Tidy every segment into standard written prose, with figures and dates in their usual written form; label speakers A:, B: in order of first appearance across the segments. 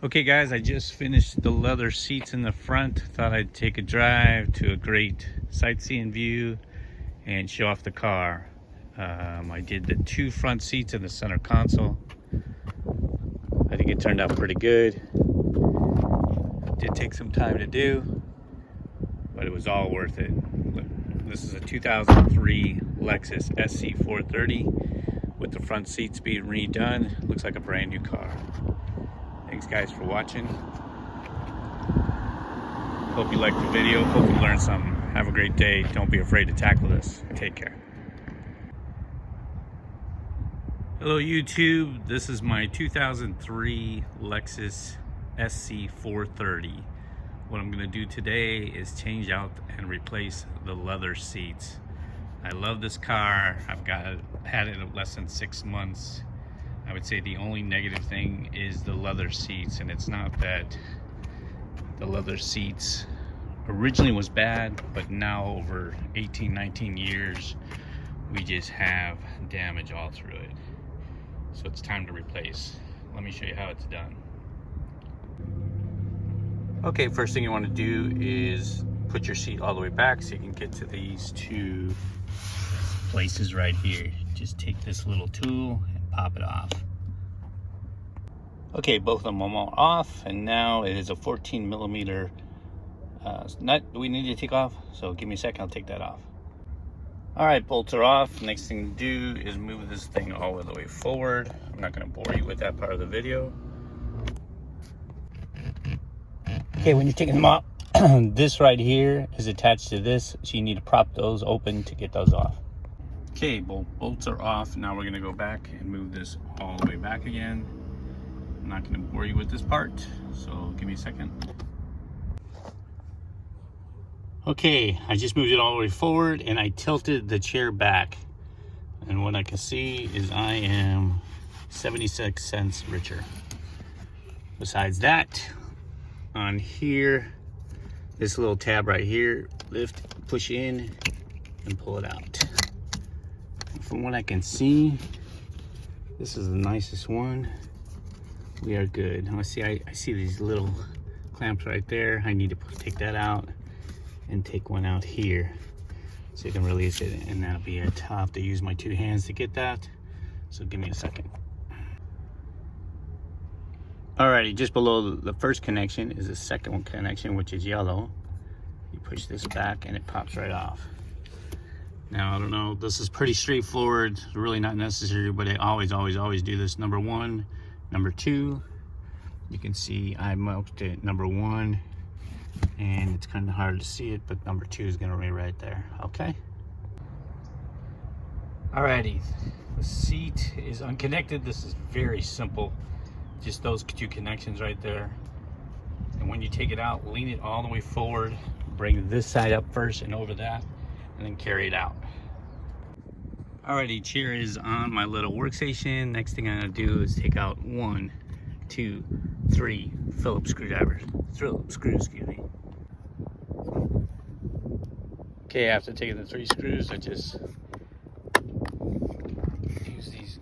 A: Okay guys, I just finished the leather seats in the front. Thought I'd take a drive to a great sightseeing view and show off the car. I did the two front seats in the center console. I think it turned out pretty good. Did take some time to do, but it was all worth it. This is a 2003 Lexus SC430 with the front seats being redone. Looks like a brand new car. Thanks guys for watching. Hope you liked the video. Hope you learned something. Have a great day. Don't be afraid to tackle this. Take care. Hello YouTube. This is my 2003 Lexus SC430. What I'm going to do today is change out and replace the leather seats. I love this car. I've had it less than 6 months. I would say the only negative thing is the leather seats, and it's not that the leather seats originally was bad, but now over 18-19 years we just have damage all through it, so it's time to replace. Let me show you how it's done. Okay, first thing you want to do is put your seat all the way back so you can get to these two places right here. Just take this little tool and pop it off. Okay, both of them are off, and now it is a 14 millimeter nut we need to take off. So give me a second, I'll take that off. All right, bolts are off. Next thing to do is move this thing all the way forward. I'm not going to bore you with that part of the video. Okay, when you're taking them off, this right here is attached to this, so you need to prop those open to get those off. Okay, bolts are off. Now we're going to go back and move this all the way back again. I'm not going to bore you with this part, so give me a second. Okay, I just moved it all the way forward and I tilted the chair back. And what I can see is I am 76 cents richer. Besides that, on here, this little tab right here, lift, push in, and pull it out. And from what I can see, this is the nicest one. We are good. I see these little clamps right there. I need to take that out and take one out here so you can release it, and that'll be it. I'll have to use my two hands to get that, so give me a second. Alrighty, just below the first connection is the second one connection, which is yellow. You push this back and it pops right off. Now, I don't know, this is pretty straightforward. It's really not necessary, but I always do this. Number one, number two, you can see I mounted number one, and it's kind of hard to see it, but number two is gonna be right there, okay? Alrighty, the seat is unconnected. This is very simple. Just those two connections right there. And when you take it out, lean it all the way forward, bring this side up first and over that, and then carry it out. Alrighty, chair is on my little workstation. Next thing I'm gonna do is take out 1, 2, 3 Phillips screwdrivers. Excuse me. Okay, after taking the 3 screws, I just use these.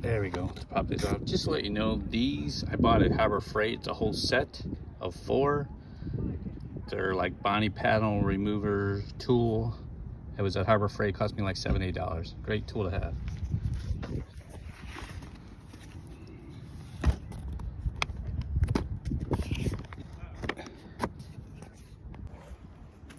A: There we go, to pop this off. Just to let you know, these I bought at Harbor Freight. It's a whole set of 4. They're like body panel remover tool. It was at Harbor Freight, cost me like $7, $8. Great tool to have.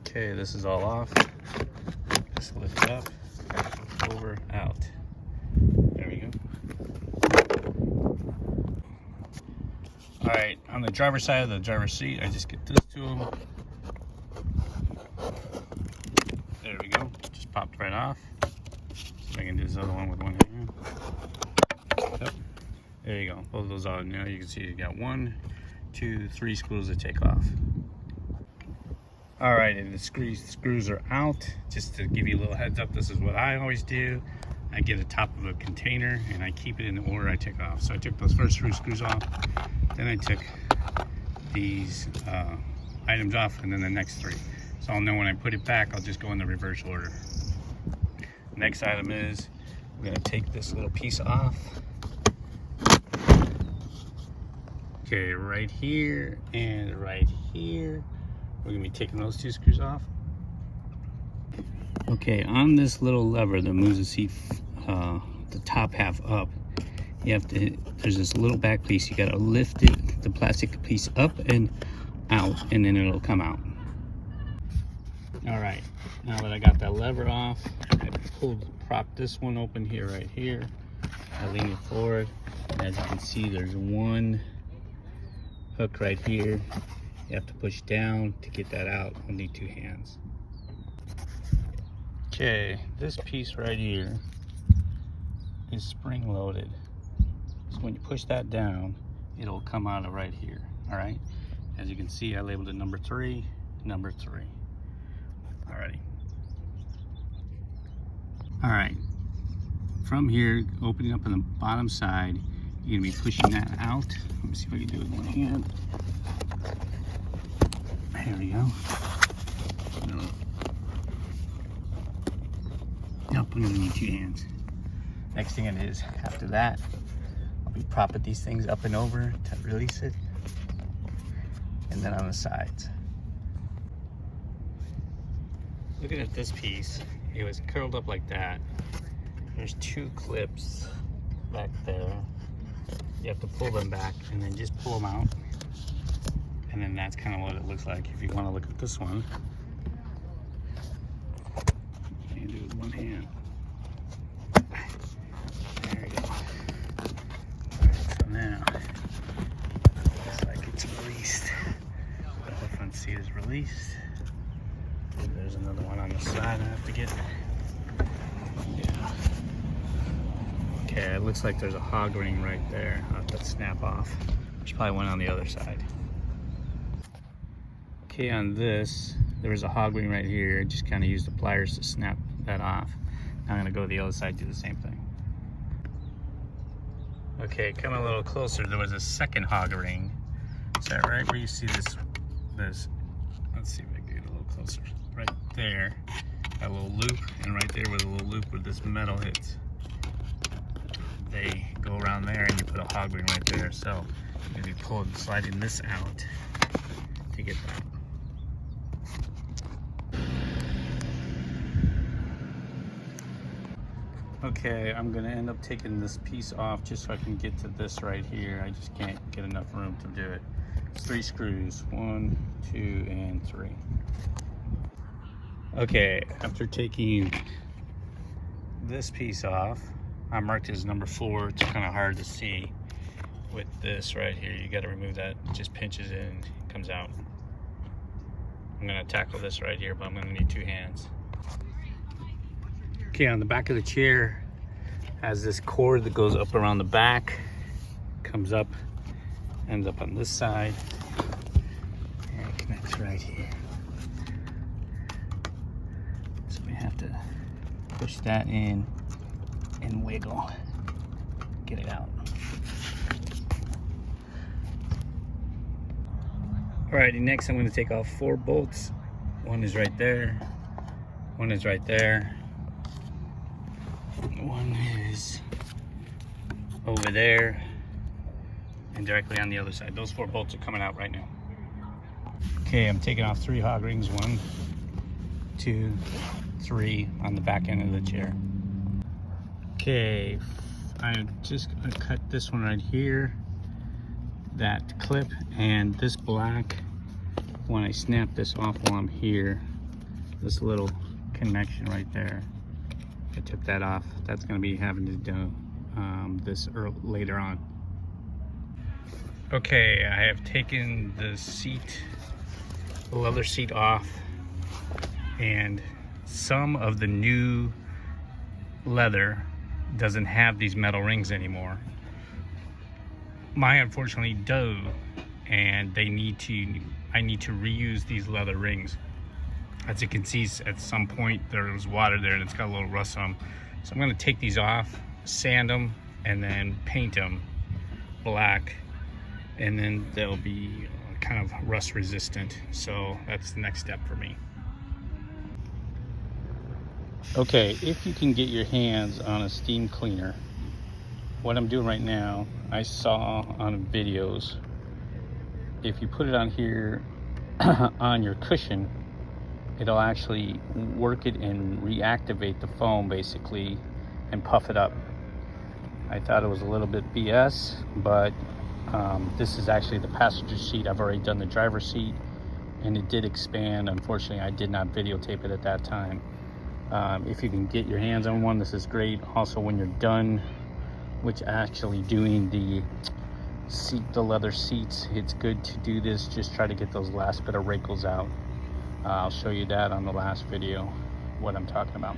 A: Okay, this is all off. Just lift it up, over, out. There we go. All right, on the driver's side of the driver's seat, I just get this tool. There we go, just popped right off. So I can do this other one with one hand. Yep. There you go, both of those are now. You can see you got 1, 2, 3 screws to take off. All right, and the screws are out. Just to give you a little heads up, this is what I always do. I get the top of a container and I keep it in the order I take off. So I took those first 3 screws off, then I took these items off, and then the next 3. So I'll know when I put it back, I'll just go in the reverse order. Next item is, we're gonna take this little piece off. Okay, right here and right here. We're gonna be taking those two screws off. Okay, on this little lever that moves the seat, the top half up, you have to, there's this little back piece, you gotta lift it, the plastic piece up and out, and then it'll come out. All right, now that I got that lever off, I propped this one open here, right here. I lean it forward. As you can see, there's one hook right here. You have to push down to get that out. You'll need two hands. Okay, this piece right here is spring loaded. So when you push that down, it'll come out of right here, all right? As you can see, I labeled it number 3, number 3. Alrighty. All right, from here, opening up on the bottom side, you're gonna be pushing that out. Let me see if I can do it with one hand. There we go. Nope, I'm gonna need two hands. Next thing it is, after that, I'll be propping these things up and over to release it. And then on the sides. Looking at this piece, it was curled up like that. There's two clips back there. You have to pull them back and then just pull them out. And then that's kind of what it looks like if you want to look at this one. You do it with one hand. There you go. Alright, so now, looks like it's released. The front seat is released. There's another one on the side I have to get. Yeah. Okay, it looks like there's a hog ring right there. I'll have to snap off. There's probably one on the other side. Okay, on this, there was a hog ring right here. Just kind of use the pliers to snap that off. Now I'm gonna go to the other side, do the same thing. Okay, come a little closer. There was a second hog ring. Is that right where you see this? Let's see if I can get a little closer. Right there, got a little loop, and right there with a little loop where this metal hits. They go around there, and you put a hog ring right there. So you're gonna be sliding this out to get that. Okay, I'm gonna end up taking this piece off just so I can get to this right here. I just can't get enough room to do it. It's 3 screws, 1, 2, and 3. Okay, after taking this piece off, I marked it as number 4. It's kind of hard to see with this right here. You gotta remove that, it just pinches in, comes out. I'm gonna tackle this right here, but I'm gonna need 2 hands. Okay, on the back of the chair has this cord that goes up around the back, comes up, ends up on this side, and it connects right here. So we have to push that in and wiggle, get it out. Alrighty, next I'm going to take off 4 bolts. One is right there, one is right there, one is over there, and directly on the other side. Those 4 bolts are coming out right now. Okay, I'm taking off 3 hog rings. 1, 2, 3 on the back end of the chair. Okay, I'm just gonna cut this one right here, that clip, and this black. When I snap this off while I'm here, this little connection right there, I took that off. That's gonna be having to do this later on. Okay, I have taken the leather seat off, and some of the new leather doesn't have these metal rings anymore. Mine unfortunately do, and I need to reuse these leather rings. As you can see, at some point there was water there and it's got a little rust on them. So I'm gonna take these off, sand them, and then paint them black, and then they'll be kind of rust resistant. So that's the next step for me. Okay, if you can get your hands on a steam cleaner, what I'm doing right now, I saw on videos if you put it on here on your cushion, it'll actually work it and reactivate the foam basically and puff it up. I thought it was a little bit BS, but this is actually the passenger seat. I've already done the driver's seat and it did expand. Unfortunately, I did not videotape it at that time. If you can get your hands on one, this is great. Also, when you're done with actually doing the leather seats, it's good to do this. Just try to get those last bit of wrinkles out. I'll show you that on the last video, what I'm talking about.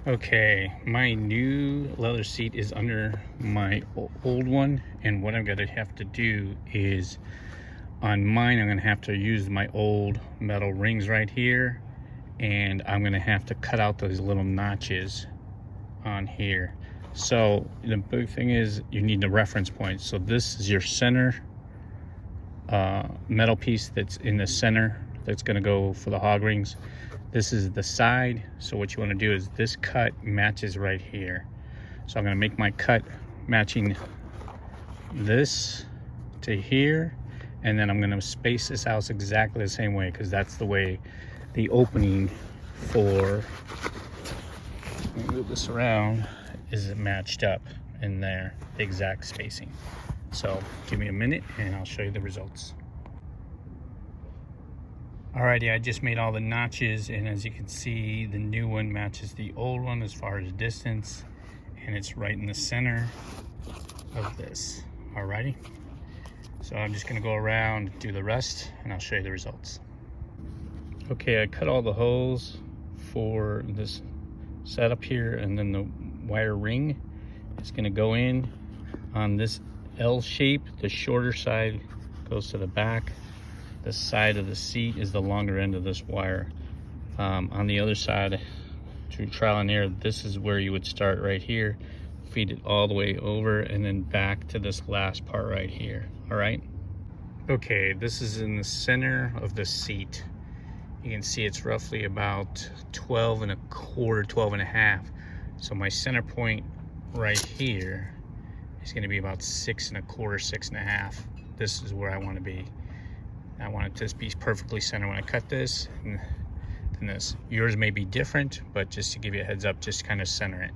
A: Okay, my new leather seat is under my old one, and what I'm gonna have to do is, on mine, I'm gonna have to use my old metal rings right here, and I'm gonna have to cut out those little notches on here. So the big thing is you need the reference point. So this is your center metal piece that's in the center that's going to go for the hog rings. This is the side. So what you want to do is this cut matches right here. So I'm going to make my cut matching this to here, and then I'm going to space this out exactly the same way, because that's the way the opening for, let me move this around, is matched up in there, the exact spacing. So give me a minute and I'll show you the results. Alrighty, I just made all the notches, and as you can see, the new one matches the old one as far as distance, and it's right in the center of this. Alrighty, so I'm just gonna go around, do the rest, and I'll show you the results. Okay, I cut all the holes for this setup here, and then the wire ring is going to go in on this L shape. The shorter side goes to the back. The side of the seat is the longer end of this wire. On the other side, through trial and error, this is where you would start right here, feed it all the way over, and then back to this last part right here. All right. Okay, this is in the center of the seat. You can see it's roughly about 12 1/4, 12 1/2. So my center point right here is going to be about 6 1/4, 6 1/2. This is where I want to be. I want it to be perfectly centered when I cut this, and then this. Yours may be different, but just to give you a heads up, just kind of center it.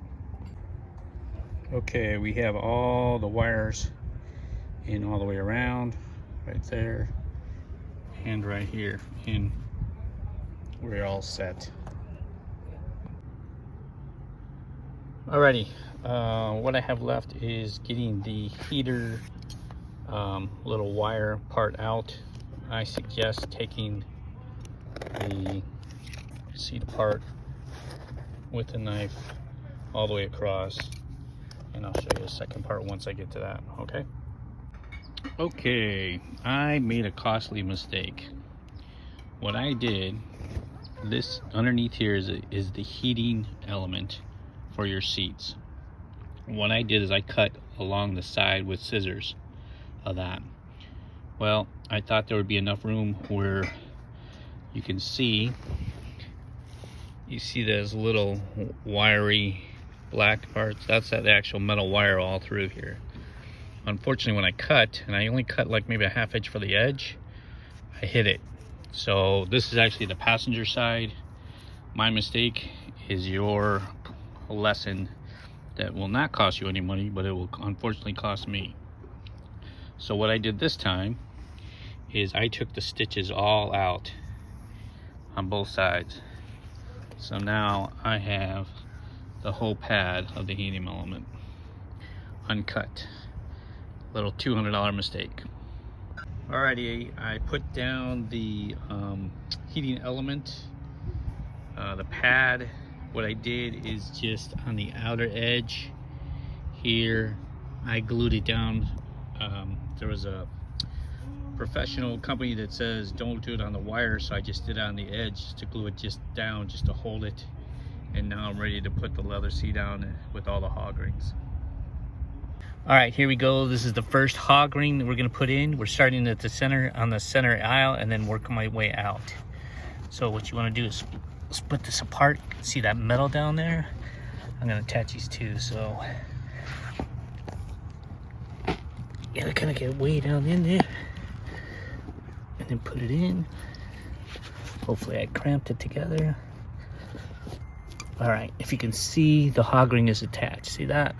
A: Okay, we have all the wires in all the way around, right there, and right here in. We're all set. Alrighty, what I have left is getting the heater little wire part out. I suggest taking the seat apart with a knife all the way across, and I'll show you the second part once I get to that. Okay, I made a costly mistake. What I did, this underneath here is the heating element for your seats. What I did is I cut along the side with scissors of that. Well, I thought there would be enough room where you can see, those little wiry black parts. That's the actual metal wire all through here. Unfortunately, when I cut, and I only cut like maybe a 1/2 inch for the edge, I hit it. So this is actually the passenger side. My mistake is your lesson that will not cost you any money, but it will unfortunately cost me. So what I did this time is I took the stitches all out on both sides. So now I have the whole pad of the heating element uncut. Little $200 mistake. Alrighty, I put down the heating element, the pad. What I did is just on the outer edge here, I glued it down. There was a professional company that says don't do it on the wire, so I just did it on the edge to glue it just down, just to hold it. And now I'm ready to put the leather seat on with all the hog rings. All right, here we go. This is the first hog ring that we're gonna put in. We're starting at the center, on the center aisle, and then working my way out. So what you wanna do is split this apart. See that metal down there? I'm gonna attach these two, so. Yeah, they kinda get way down in there. and then put it in. Hopefully I cramped it together. All right, if you can see, the hog ring is attached. See that?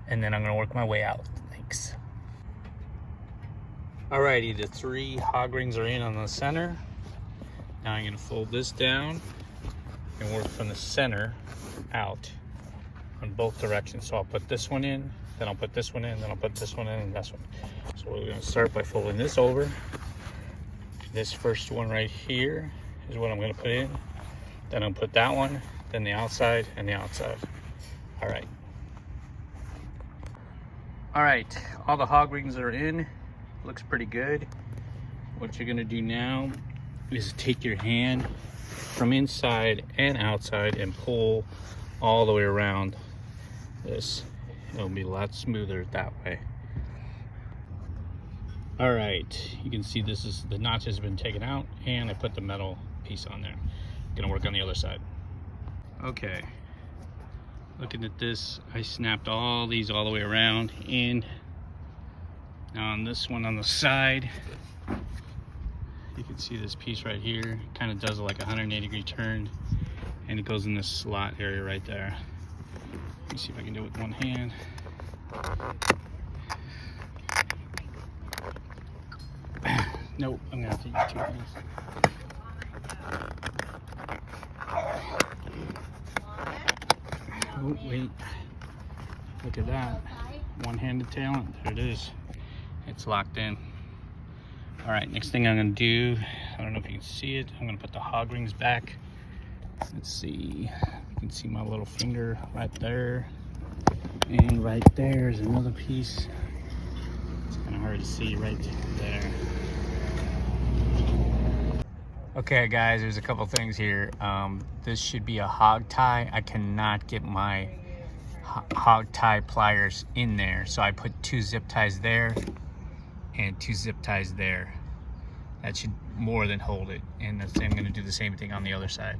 A: And then I'm gonna work my way out. Thanks. Alrighty, the 3 hog rings are in on the center. Now I'm gonna fold this down and work from the center out on both directions. So I'll put this one in, then I'll put this one in, then I'll put this one in, and this one. So we're gonna start by folding this over. This first one right here is what I'm gonna put in. Then I'll put that one, then the outside and the outside. All right. All right, all the hog rings are in. Looks pretty good. What you're gonna do now is take your hand from inside and outside and pull all the way around this. It'll be a lot smoother that way. All right, you can see this is, the notch has been taken out and I put the metal piece on there. Gonna work on the other side. Okay, looking at this, I snapped all these all the way around in. Now on this one on the side, you can see this piece right here, kind of does like a 180-degree turn, and it goes in this slot area right there. Let me see if I can do it with one hand. Nope, I'm gonna have to use 2 hands. Oh, wait. Look at that. One-handed talent. There it is. It's locked in. All right, next thing I'm gonna do, I don't know if you can see it, I'm gonna put the hog rings back. Let's see. You can see my little finger right there. And right there is another piece. It's kind of hard to see right there. Okay guys, there's a couple things here. This should be a hog tie. I cannot get my hog tie pliers in there, so I put 2 zip ties there and 2 zip ties there. That should more than hold it. And I'm going to do the same thing on the other side.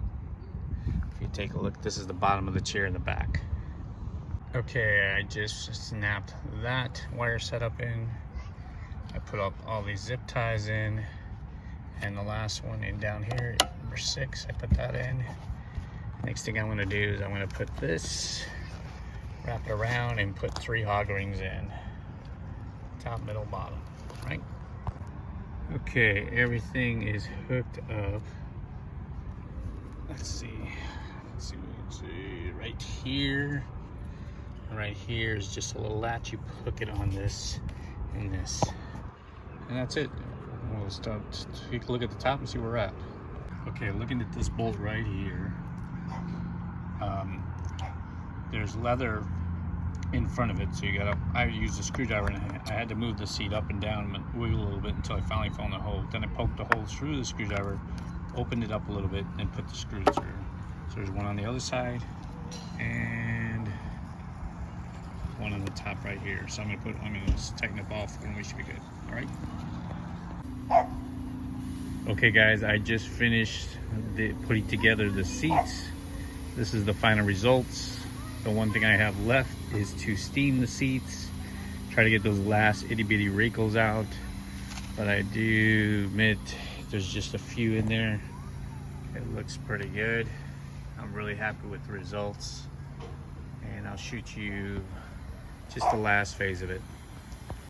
A: If you take a look, this is the bottom of the chair in the back. Okay, I just snapped that wire setup in. I put up all these zip ties in. And the last one in down here, number 6, I put that in. Next thing I'm gonna do is I'm gonna put this, wrap it around and put 3 hog rings in. Top, middle, bottom, right? Okay, everything is hooked up. Let's see what we can see. Right here is just a little latch. You hook it on this and this. And that's it. We'll start, take a look at the top and see where we're at. Okay, looking at this bolt right here, there's leather in front of it, so you gotta, I used a screwdriver and I had to move the seat up and down and wiggle a little bit until I finally found the hole. Then I poked the hole through the screwdriver, opened it up a little bit, and put the screw through. So there's one on the other side and one on the top right here. So I'm gonna tighten up all 4 and we should be good. All right. Okay guys, I just finished putting together the seats. This is the final results. The one thing I have left is to steam the seats, try to get those last itty bitty wrinkles out, but I do admit there's just a few in there. It looks pretty good. I'm really happy with the results, and I'll shoot you just the last phase of it.